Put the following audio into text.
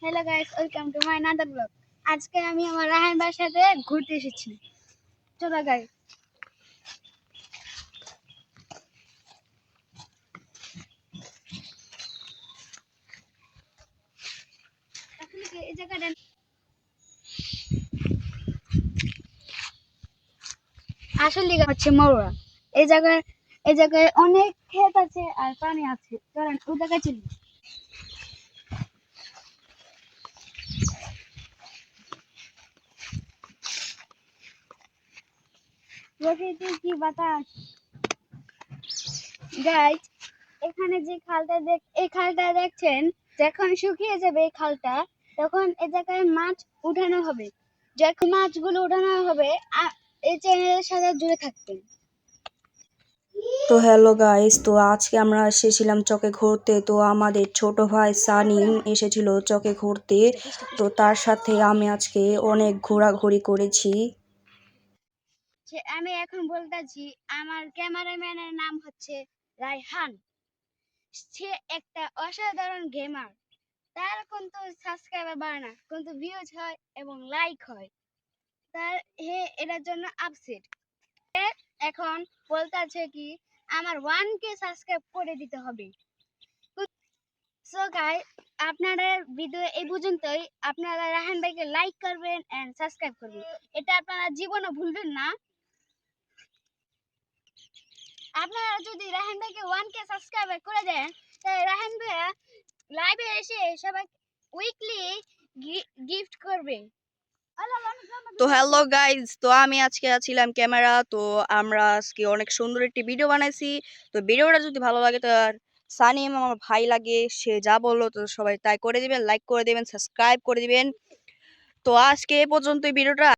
Hello guys, welcome to my another blog. আজকে আমি আমার রাহান ভাইয়ের সাথে ঘুরতে এসেছি। চলো গাইস। এই জায়গাটা আসলে হচ্ছে মরুয়া। এই জায়গায় অনেক ক্ষেত আছে আর পানি আছে। চলেন ওই জায়গায় চলি। প্রকৃতির কি বাতাস গাইস। এখানে যে এই খালটা দেখছেন, যখন শুকিয়ে যাবে এই খালটা, তখন এই জায়গায় মাছ উঠানো হবে। যখন মাছগুলো উঠানো হবে এই চ্যানেলের সাথে জুড়ে থাকবেন। তো হ্যালো গাইস, তো আজকে আমরা এসেছিলাম চকে ঘুরতে। তো আমাদের ছোট ভাই সানিম এসেছিল চকে ঘুরতে। তো তার সাথে আমি আজকে অনেক ঘোরাঘুরি করেছি। আমি এখন বলতেছি, আমার ক্যামেরাম্যানের নাম হচ্ছে রায়হান। সে একটা অসাধারণ গেমার। তার কিন্তু সাবস্ক্রাইবার বাড়ে না, কিন্তু ভিউজ হয় এবং লাইক হয়। তার এটার জন্য আপসেট। এখন বলতেছে কি আমার 1K সাবস্ক্রাইব করে দিতে হবে। সো গাইস, আপনাদের ভিডিও এই পর্যন্তই। আপনারা রাহান ভাইকে লাইক করবেন এন্ড সাবস্ক্রাইব করবেন, এটা আপনারা জীবনে ভুলবেন না। আপনারা যদি রাহান ভাইকে 1K সাবস্ক্রাইবার করে দেন, তাহলে রাহান ভাইয়া লাইভে এসে সবাই উইকলি গিফট করবে। তো হ্যালো গাইস, তো আমি আজকে আছিলাম ক্যামেরা। তো আমরা আজকে অনেক সুন্দর একটি ভিডিও বানাইছি। তো ভিডিওটা যদি ভালো লাগে, তো আর সানিম আমার ভাই লাগে, সে যা বললো তো সবাই তাই করে দিবেন, লাইক করে দিবেন, সাবস্ক্রাইব করে দিবেন। তো আজকে এ পর্যন্ত ভিডিওটা।